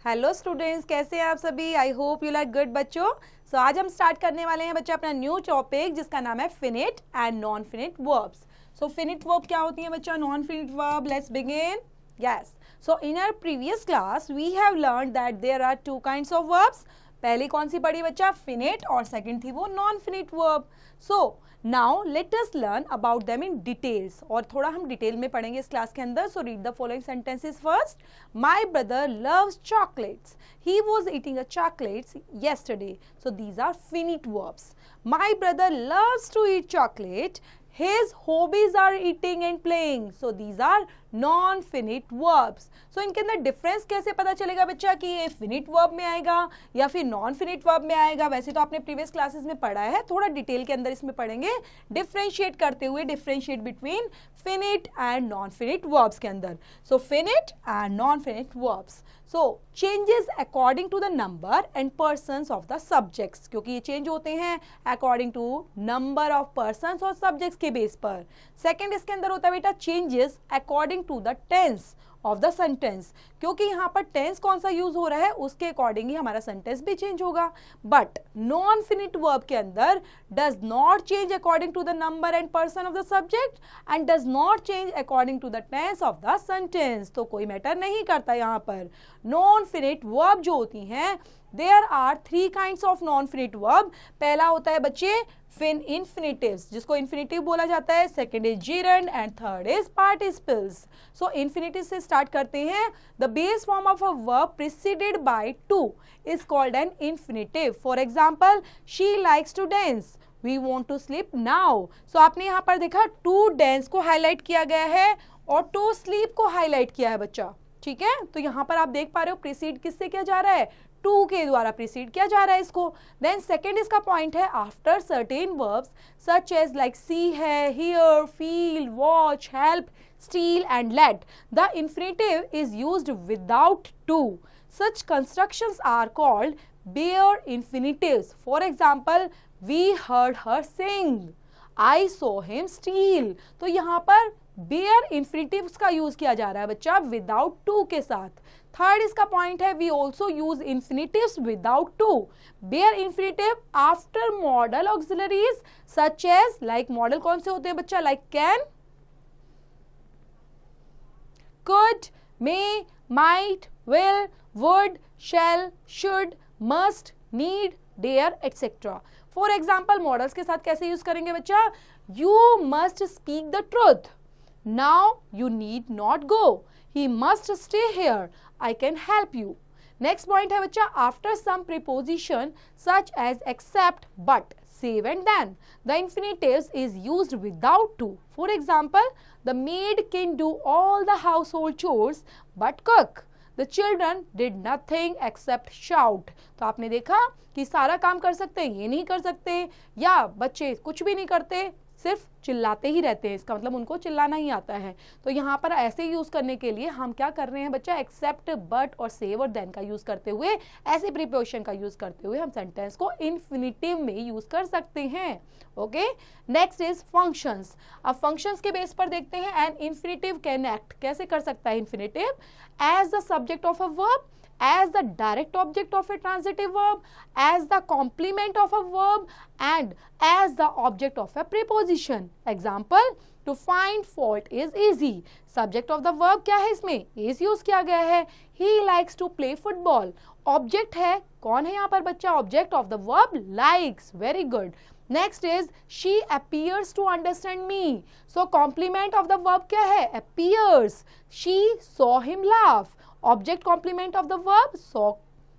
Hello students, कैसे हैं आप सभी? I hope you like good बच्चों। सो आज हम स्टार्ट करने वाले हैं बच्चे अपना न्यू टॉपिक जिसका नाम है finite and non finite verbs. So finite verb क्या होती है बच्चा? Non finite verb. Let's begin. Yes, so in our previous class we have learn that there are two kinds of verbs. पहली कौन सी पढ़ी बच्चा? फिनिट, और सेकंड थी वो non finite verb. So now let us learn about them in details, और थोड़ा हम डिटेल में पढ़ेंगे इस क्लास के अंदर। So read the following sentences first. My brother loves chocolates, he was eating a chocolates yesterday. So these are finite verbs. My brother loves to eat chocolate. His hobbies are eating and playing. So these are non-finite verbs. So इनके अंदर difference कैसे पता चलेगा बच्चा कि ये finite verb में आएगा या फिर नॉन फिनिट वर्ब में आएगा? वैसे तो आपने प्रीवियस क्लासेस में पढ़ा है, थोड़ा डिटेल के अंदर इसमें पढ़ेंगे डिफरेंशिएट करते हुए, differentiate between finite and non finite verbs के अंदर। So finite and non finite verbs. So changes according to the number and persons of the subjects, क्योंकि ये चेंज होते हैं according to number of persons और subjects के base पर। Second इसके अंदर होता है बेटा changes according to the tense of the sentence, क्योंकि यहाँ पर टेंस कौन सा यूज हो रहा है उसके अकॉर्डिंग ही हमारा सेंटेंस भी चेंज होगा। बट नॉन फिनिट वर्ब के अंदर does not change according to the number and person of the subject and does not change according to the tense of the sentence. तो कोई मैटर नहीं करता यहाँ पर। नॉन फिनिट वर्ब जो होती हैं, there are three kinds of non finite verb. पहला होता है बच्चे फिन इन्फिनिटिव्स, जिसको इन्फिनिटिव बोला जाता है। Second is gerund and third is participles. So infinitive से स्टार्ट करते हैं। The base form of a verb preceded by to is called an infinitive. For example, she likes to dance, we want to sleep now. So आपने यहाँ पर देखा to dance को highlight किया गया है और टू स्लीप को हाईलाइट किया है बच्चा, ठीक है? तो यहाँ पर आप देख पा रहे हो प्रिसीड किससे किया जा रहा है? टू के द्वारा प्रिसीड किया जा रहा है इसको। देन सेकेंड इसका पॉइंट है after certain verbs such as like see है, hear, feel, watch, help, steal and let, the infinitive is used without to. Such constructions are called bare infinitives. For example, we heard her sing, I saw him steal. तो यहाँ पर bear इन्फिनिटिव्स का use किया जा रहा है बच्चा without to के साथ। थर्ड इसका पॉइंट है we also use infinitives without to. Bare infinitive after modal auxiliaries such as, like modal कौन से होते हैं बच्चा? Like can, could, may, might, will, would, shall, should, must, need, dare, etc. For example models के साथ कैसे use करेंगे बच्चा? You must speak the truth. Now you need not go. He must stay here. I can help you. Next point है बच्चा after some preposition such as except, but, save and then. The infinitives is used without to. For example, the maid can do all the household chores but cook. The children did nothing except shout. तो आपने देखा कि सारा काम कर सकते हैं, ये नहीं कर सकते, या बच्चे कुछ भी नहीं करते, सिर्फ चिल्लाते ही रहते हैं। इसका मतलब उनको चिल्लाना ही आता है। तो यहाँ पर ऐसे यूज करने के लिए हम क्या कर रहे हैं बच्चा? एक्सेप्ट, बट और सेव और देन का यूज करते हुए, ऐसे प्रीपोजिशन का यूज करते हुए हम सेंटेंस को इन्फिनिटिव में यूज कर सकते हैं। Okay, next is functions. अब फंक्शंस के बेस पर देखते हैं एन इन्फिनिटिव कैन एक्ट। कैसे कर सकता है infinitive? As the subject of a verb, as the direct object of a transitive verb, as the complement of a verb, and as the object of a preposition. Example, to find fault is easy. Subject of the verb क्या है इसमें? is use किया गया है। He likes to play football. Object है, कौन है यहाँ पर बच्चा? Object of the verb likes. Very good. Next is she appears to understand me. So complement of the verb क्या है? Appears. She saw him laugh. Object complement of the verb saw.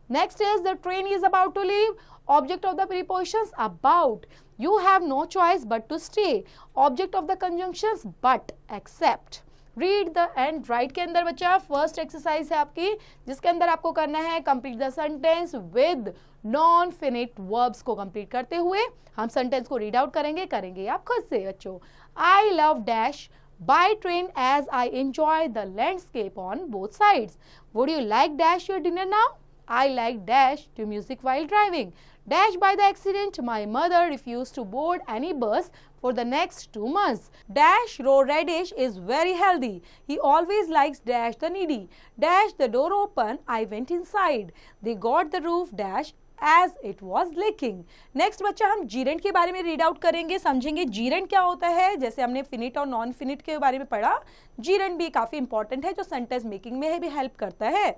Next is the train is about to leave. Object of the prepositions about. You have no choice but to stay. Object of the conjunctions but, except. Read the end right के अंदर बच्चा first exercise है आपकी, जिसके अंदर आपको करना है complete the sentence with non finite verbs को कंप्लीट करते हुए हम सेंटेंस को रीड आउट करेंगे आप खुद से बच्चों। I love dash by train as I enjoy the landscape on both sides. Would you like dash your dinner now? I like dash to music while driving. Dash by the accident, my mother refused to board any bus for the next 2 months. Dash raw radish is very healthy. He always likes dash the needy. Dash the door open, I went inside. They got the roof dash as it was leaking. Next बच्चा हम जीरेंट के बारे में read out करेंगे, समझेंगे जीरेंट क्या होता है। जैसे हमने फिनिट और नॉन फिनिट के बारे में पढ़ा, जीरेंट भी काफी इंपॉर्टेंट है जो सेंटेंस मेकिंग में भी हेल्प करता है।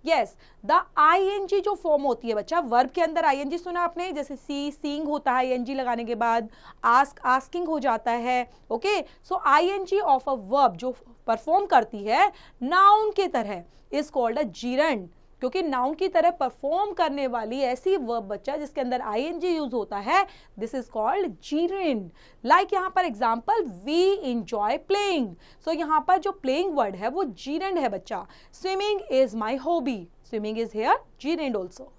यस, द आईएनजी जो फॉर्म होती है बच्चा, वर्ब के अंदर आईएनजी सुना आपने, जैसे सी सीइंग होता है आईएनजी लगाने के बाद, आस्क आस्किंग हो जाता है। Okay, so ING of a verb जो परफॉर्म करती है नाउन की तरह इज कॉल्ड अ जीरेंट, क्योंकि नाउन की तरह परफॉर्म करने वाली ऐसी वर्ब बच्चा जिसके अंदर आईएनजी यूज होता है, दिस इज कॉल्ड जीरेंट। लाइक यहाँ पर एग्जांपल, वी इंजॉय प्लेइंग, सो यहाँ पर जो प्लेइंग वर्ड है वो जीरेंट है बच्चा। Swimming is my hobby, swimming is here gerund also.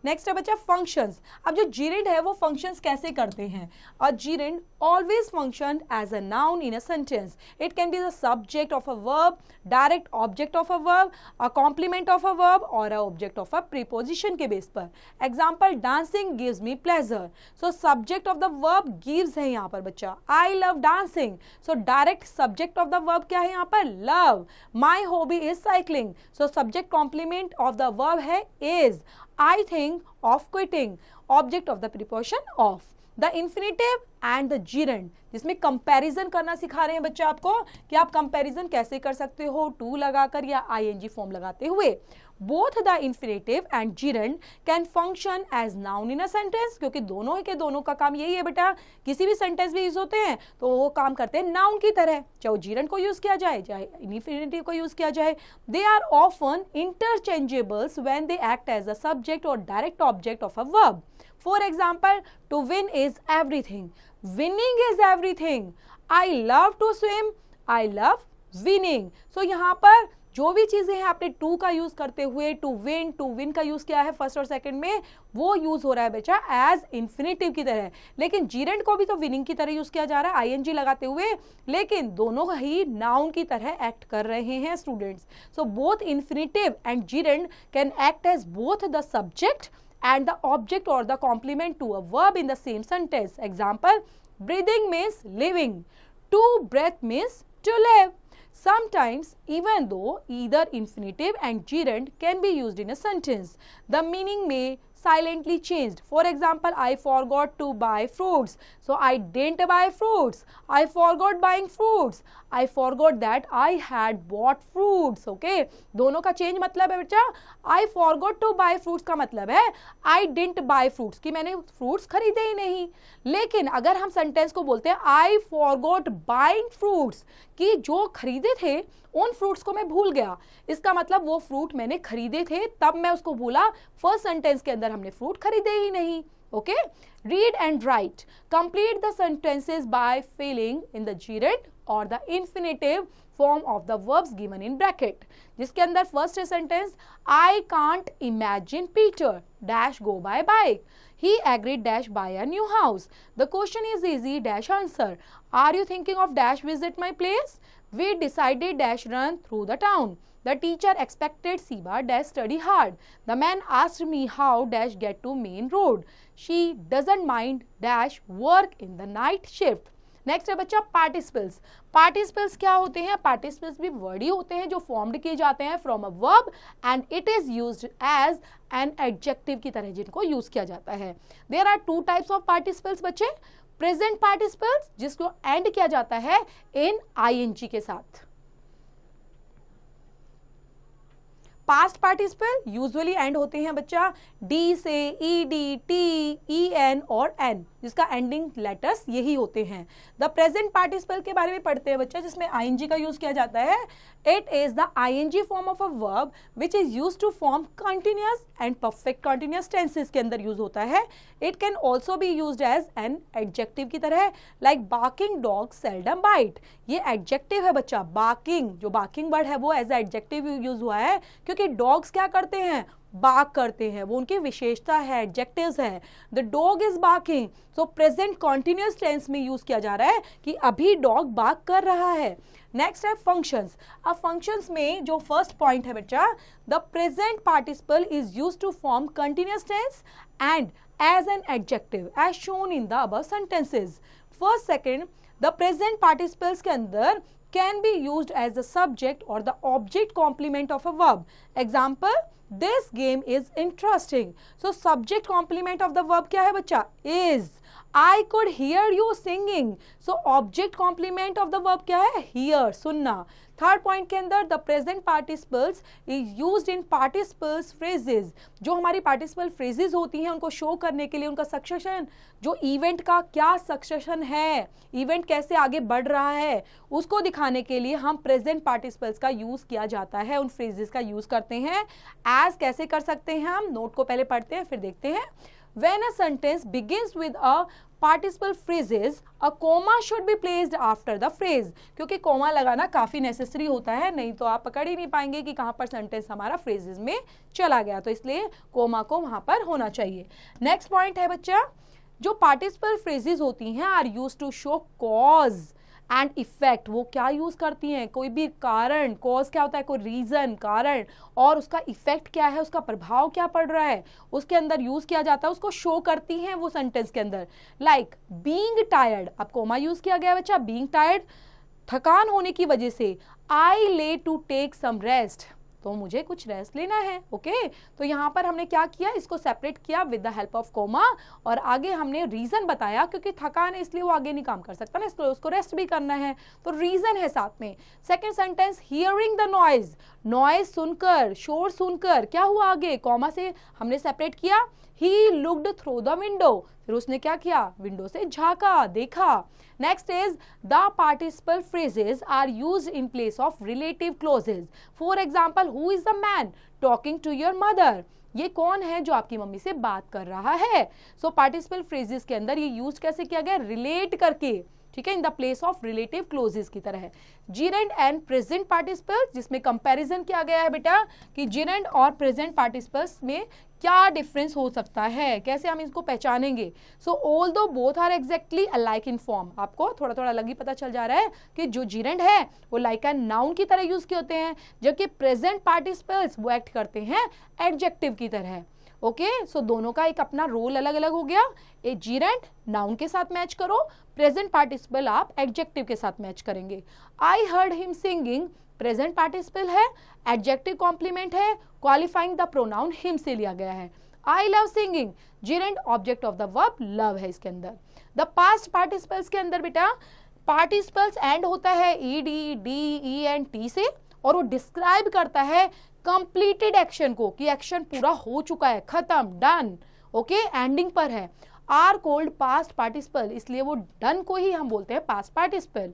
Next है बच्चा फंक्शंस। अब जो जीरेंट है वो फंक्शंस कैसे करते हैं। A gerund always function as a noun in a sentence. It can be the subject of a verb, direct object of a verb, a complement of a verb और a object of a preposition के base पर। Example, dancing gives me pleasure, so subject of the verb gives है यहाँ पर बच्चा। I love dancing, so direct subject of the verb क्या है यहाँ पर, love. My hobby is cycling, so subject complement of the verb है is. I think of quitting, object of the preposition of. The infinitive and the gerund, जिसमें comparison करना सिखा रहे हैं बच्चे आपको कि आप कंपैरिजन कैसे कर सकते हो टू लगाकर या आईएनजी फॉर्म लगाते हुए। Both the infinitive and gerund can function as noun in a sentence, क्योंकि दोनों के दोनों का काम यही है बेटा, किसी भी सेंटेंस में यूज होते हैं तो वो काम करते हैं नाउन की तरह, चाहे वो जीरेंट को यूज किया जाए चाहे इन्फिनेटिव को यूज किया जाए। They are often interchangeables when they act as a subject और direct object of a verb. For example, to win is everything. Winning is everything. I love to swim. I love winning. So यहाँ पर जो भी चीजें हैं आपने to का use करते हुए, टू विन का यूज किया है फर्स्ट और सेकंड में, वो यूज हो रहा है बच्चा एज इन्फिनेटिव की तरह। लेकिन जीरेंट को भी तो विनिंग की तरह यूज किया जा रहा है आईएनजी लगाते हुए, लेकिन दोनों ही नाउन की तरह एक्ट कर रहे हैं students. So both infinitive and gerund can act as both the subject and the object or the complement to a verb in the same sentence. Example, breathing means living. To breath means to live. Sometimes, even though either infinitive and gerund can be used in a sentence, the meaning may silently changed. For example, I forgot to buy fruits, so I didn't buy fruits. I forgot buying fruits. I forgot that I had bought fruits. Okay, दोनों का change मतलब है बच्चा, I forgot to buy fruits का मतलब है I didn't buy fruits, कि मैंने फ्रूट्स खरीदे ही नहीं। लेकिन अगर हम सेंटेंस को बोलते हैं I forgot buying fruits, कि जो खरीदे थे उन फ्रूट्स को मैं भूल गया, इसका मतलब वो फ्रूट मैंने खरीदे थे तब मैं उसको भूला, फर्स्ट सेंटेंस के अंदर हमने फ्रूट खरीदे ही नहीं। Okay, read and write, complete the sentences by filling in the gerund और the infinitive form of the verbs given in bracket, जिसके अंदर फर्स्ट है sentence, I can't imagine Peter dash go by bike, he agreed dash buy a new house, the question is easy dash answer, are you thinking of dash visit my place, we decided dash run through the town, the teacher expected Siba dash study hard, the man asked me how dash get to main road, she doesn't mind dash work in the night shift। Next है बच्चा participles. Participles क्या होते हैं, participles भी word ही होते हैं जो formed किए जाते हैं from a verb and it is used as an adjective की तरह जिनको यूज किया जाता है। There are two types of participles बच्चे, प्रेजेंट पार्टिसिपल्स जिसको एंड किया जाता है इन आईएनजी के साथ, पास्ट पार्टिसिपल यूजुअली एंड होते हैं बच्चा डी से, ईडी, टी, ईएन और एन, जिसका एंडिंग लेटर्स यही होते हैं। द प्रेजेंट पार्टिसिपल के बारे में पढ़ते हैं बच्चा, जिसमें आईएनजी का यूज किया जाता है। It is the ING form of a verb which is used to form continuous and perfect continuous tenses के अंदर यूज होता है। It can also be used as an adjective की तरह, like barking dog seldom bite, ये adjective है बच्चा। Barking, जो बार्किंग वर्ड है वो एज एडजेक्टिव यूज हुआ है क्योंकि क्योंकि डॉग्स क्या करते हैं, बार्क करते हैं, वो उनकी विशेषता है, एडजेक्टिव्स है। The dog is barking, so present continuous tense में यूज किया जा रहा है कि अभी डॉग बार्क कर रहा है। नेक्स्ट है फंक्शंस। अब फंक्शंस में जो फर्स्ट पॉइंट है बच्चा, the present participle is used to form continuous tense and as an adjective as shown in the above sentences. First, second, the present participles के अंदर can be used as the subject or the object complement of a verb. Example, this game is interesting. So subject complement of the verb क्या है बच्चा, is. I could hear you singing. So object complement of the verb क्या है, hear, सुनना. Third point के अंदर the present participles is used in participles phrases. जो हमारी पार्टिसिपल फ्रेजेस होती हैं उनको शो करने के लिए, उनका सक्सेशन, जो इवेंट का क्या सक्सेशन है, इवेंट कैसे आगे बढ़ रहा है, उसको दिखाने के लिए हम प्रेजेंट पार्टिसिपल्स का यूज किया जाता है, उन फ्रेजेस का यूज करते हैं। एज कैसे कर सकते हैं हम, नोट को पहले पढ़ते हैं फिर देखते हैं। When a sentence begins with a participle phrases, a comma should be placed after the phrase. क्योंकि कोमा लगाना काफी नेसेसरी होता है, नहीं तो आप पकड़ ही नहीं पाएंगे कि कहाँ पर सेंटेंस हमारा फ्रेजेस में चला गया, तो इसलिए कोमा को वहां पर होना चाहिए। नेक्स्ट पॉइंट है बच्चा, जो पार्टिसिपल फ्रेजेस होती हैं are use to show cause and effect. वो क्या यूज करती हैं, कोई भी कारण, कॉज क्या होता है, कोई रीजन, कारण, और उसका इफेक्ट क्या है, उसका प्रभाव क्या पड़ रहा है, उसके अंदर यूज किया जाता है, उसको शो करती हैं वो सेंटेंस के अंदर। लाइक बीइंग टायर्ड, अब कोमा यूज किया गया बच्चा, बीइंग टायर्ड, थकान होने की वजह से। आई ले टू टेक सम रेस्ट, तो मुझे कुछ रेस्ट लेना है। ओके, तो यहाँ पर हमने क्या किया, इसको सेपरेट किया with the help of comma, और आगे हमने रीजन बताया, क्योंकि थकान है इसलिए वो आगे नहीं काम कर सकता ना, इसलिए उसको रेस्ट भी करना है, तो रीजन है साथ में। Second sentence, hearing the noise, noise सुनकर, शोर सुनकर, क्या हुआ आगे, कोमा से हमने सेपरेट किया। He looked through the window, फिर उसने क्या किया, विंडो से झांका, देखा। Next is the participle phrases are used in place of relative clauses. For example, who is the man talking to your mother, ये कौन है जो आपकी मम्मी से बात कर रहा है। सो पार्टिसिपल फ्रेजेस के अंदर ये यूज कैसे किया गया, रिलेट करके, ठीक है, in the place of relative clauses की तरह है। जीरेंड एंड प्रेजेंट पार्टिसिपल, जिसमें कंपैरिजन किया गया है बेटा कि जीरेंड और प्रेजेंट पार्टिसिपल्स में क्या डिफरेंस हो सकता है, कैसे हम इसको पहचानेंगे। So although both are exactly alike in form, आपको थोड़ा थोड़ा अलग ही पता चल जा रहा है कि जो जीरेंड है वो लाइक एंड नाउन की तरह यूज किए होते हैं, जबकि प्रेजेंट पार्टिसिपल्स वो एक्ट करते हैं एडजेक्टिव की तरह। ओके, सो दोनों का एक अपना रोल अलग अलग हो गया। ए जीरेंड नाउन के साथ मैच करो, प्रेजेंट पार्टिसिपल आप एडजेक्टिव के साथ मैच करेंगे। I heard him singing, present participle है, एडजेक्टिव कॉम्प्लीमेंट है, क्वालिफाइंग द प्रोनाउन हिम से लिया गया है। I love singing, जीरेंड object of the verb love है इसके अंदर। द पास्ट पार्टिसिपल्स के अंदर बेटा पार्टिसिपल्स एंड होता है ED, D, E and T से, और वो डिस्क्राइब करता है कंप्लीटेड एक्शन को, कि एक्शन पूरा हो चुका है, खत्म, डन। ओके, एंडिंग पर है। आर कोल्ड पास्ट पार्टिसिपल, इसलिए वो डन को ही हम बोलते हैं past participle.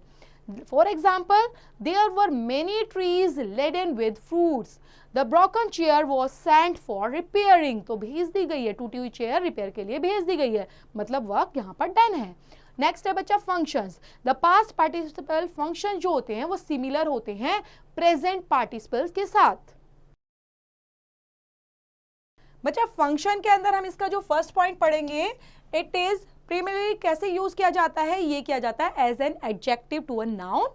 For example, there were many trees laden with fruits, the broken chair was sent for repairing, तो भेज दी गई है, टूटी हुई चेयर रिपेयर के लिए भेज दी गई है, मतलब वर्क यहाँ पर डन है। नेक्स्ट है बच्चा functions. The past participle function जो होते हैं वो सिमिलर होते हैं प्रेजेंट पार्टिसिपल्स के साथ। बच्चा फंक्शन के अंदर हम इसका जो फर्स्ट पॉइंट पढ़ेंगे, इट इज प्राइमरी कैसे यूज किया जाता है, ये किया जाता है as an adjective to a noun,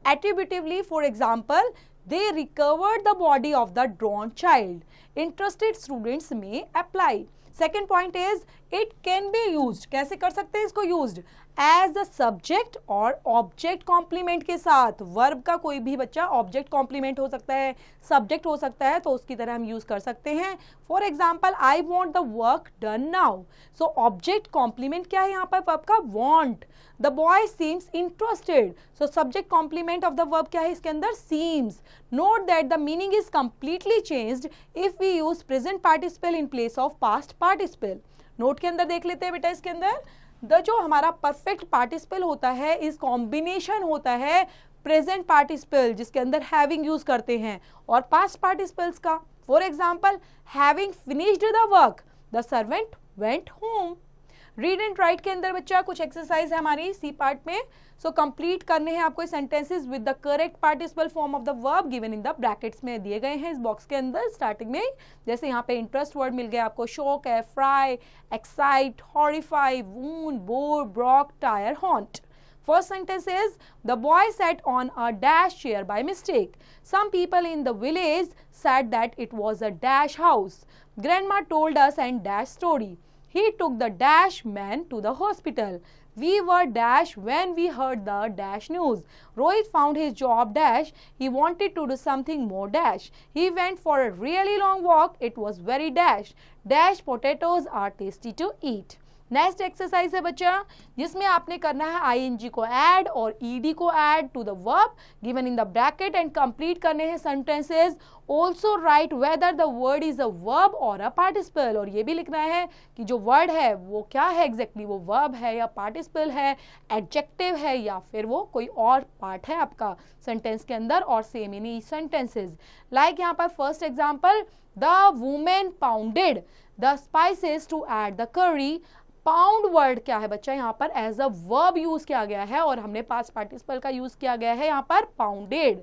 attributively. For example, they recovered the body of the drown child, interested students में apply. Second point is it can be used, कैसे कर सकते हैं इसको यूज्ड, एज द सब्जेक्ट और object complement के साथ। Verb का कोई भी बच्चा ऑब्जेक्ट कॉम्प्लीमेंट हो सकता है, सब्जेक्ट हो सकता है, तो उसकी तरह हम यूज कर सकते हैं। For example, I want the work done now, so object complement क्या है यहाँ पर वर्ब का, want. The boy seems interested, so subject complement of the verb क्या है इसके अंदर, seems. Note that the meaning is completely changed if we use present participle in place of past participle. Note के अंदर देख लेते हैं बेटा, इसके अंदर द जो हमारा परफेक्ट पार्टिसिपल होता है इस कॉम्बिनेशन होता है प्रेजेंट पार्टिसिपल, जिसके अंदर हैविंग यूज करते हैं, और पास्ट पार्टिसिपल्स का। For example, having finished the work the servant went home. Read and right के अंदर बच्चा कुछ एक्सरसाइज है हमारी सी पार्ट में। सो कंप्लीट करने हैं आपको sentences with the correct participle form of the verb given in the brackets में दिए गए हैं इस बॉक्स के अंदर स्टार्टिंग में। जैसे यहाँ पे इंटरेस्ट वर्ड मिल गया आपको, शॉक है, fry, excite, horrify, wound, bore, broke, tire, haunt. First sentence is, the boy sat on a dash chair by mistake. Some people in the village said that it was a dash house. Grandma told us and dash story. He took the dash man to the hospital. We were dash when we heard the dash news. Rohit found his job dash. He wanted to do something more dash. He went for a really long walk. It was very dash. Dash potatoes are tasty to eat. Next exercise है बच्चा जिसमें आपने करना है ING को add और ED को add to the verb given in the bracket and complete करने हैं sentences. Also write whether the word is a verb और अ पार्टिसिपल, और ये भी लिखना है कि जो वर्ड है वो क्या है एग्जैक्टली, वो वर्ब है या पार्टिसिपल है, एडजेक्टिव है या फिर वो कोई और पार्ट है आपका सेंटेंस के अंदर, और same in each sentences. Like यहाँ पर first example, the women pounded the spices to add the curry. Pound word क्या है बच्चा, यहाँ पर एज अ वर्ब यूज किया गया है और हमने पास्ट पार्टिसिपल का यूज किया गया है यहाँ पर pounded.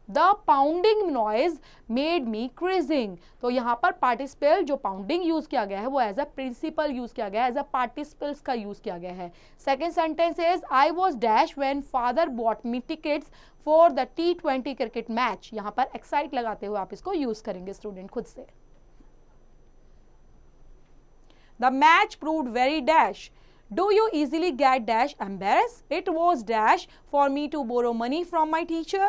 The pounding noise made me crazing, तो यहाँ पर पार्टिसिपल जो पाउंडिंग यूज किया गया है वो एज अ प्रिंसिपल यूज किया गया है, एज अ पार्टिसिपल्स का यूज किया गया है। Second sentence is, I was dash when father bot me tickets for the T20 cricket match. यहाँ पर एक्साइट लगाते हुए आप इसको यूज करेंगे स्टूडेंट खुद से। The match proved very dash. Do you easily get dash embarrassed? It was dash for me to borrow money from my teacher.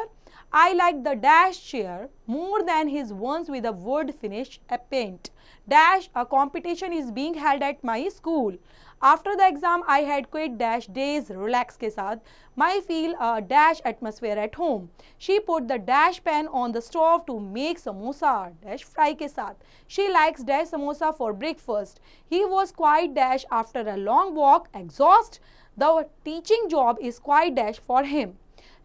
I liked the dash chair more than his ones with a wood finish a paint. Dash, a competition is being held at my school. After the exam, I had quit dash days relax के साथ. My feel a dash atmosphere at home. She put the dash pan on the stove to make samosa dash fry के साथ. She likes dash samosa for breakfast. He was quite dash after a long walk, exhaust. The teaching job is quite dash for him.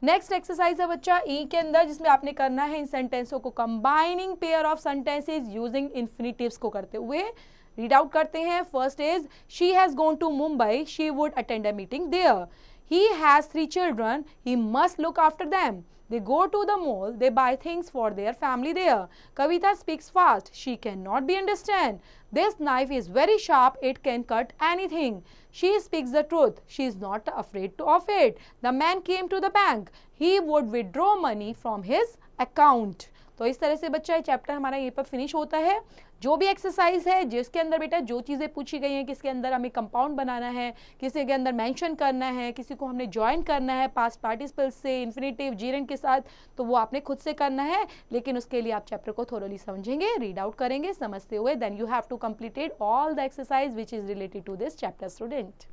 Next exercise है बच्चा ई के अंदर जिसमें आपने करना है इन सेंटेंसों को combining pair of sentences using infinitives को करते हुए। रीड आउट करते हैं। First is, she has gone to Mumbai, she would attend a meeting there. He has 3 children, he must look after them. They go to the mall, they buy things for their family there. Kavita speaks fast, she cannot be understand. This knife is very sharp, it can cut anything. She speaks the truth, she is not afraid of it. The man came to the bank, he would withdraw money from his account. तो इस तरह से बच्चा ये chapter हमारा यहीं पर finish होता है। जो भी एक्सरसाइज है जिसके अंदर बेटा जो चीज़ें पूछी गई हैं, किसके अंदर हमें कंपाउंड बनाना है, किसी के अंदर मेंशन करना है, किसी को हमने ज्वाइन करना है पास्ट पार्टिसिपल से, इन्फिनिटिव, जीरेंट के साथ, तो वो आपने खुद से करना है। लेकिन उसके लिए आप चैप्टर को थोरोली समझेंगे, रीड आउट करेंगे समझते हुए, then you have to completed all the exercise which is related to this chapter student.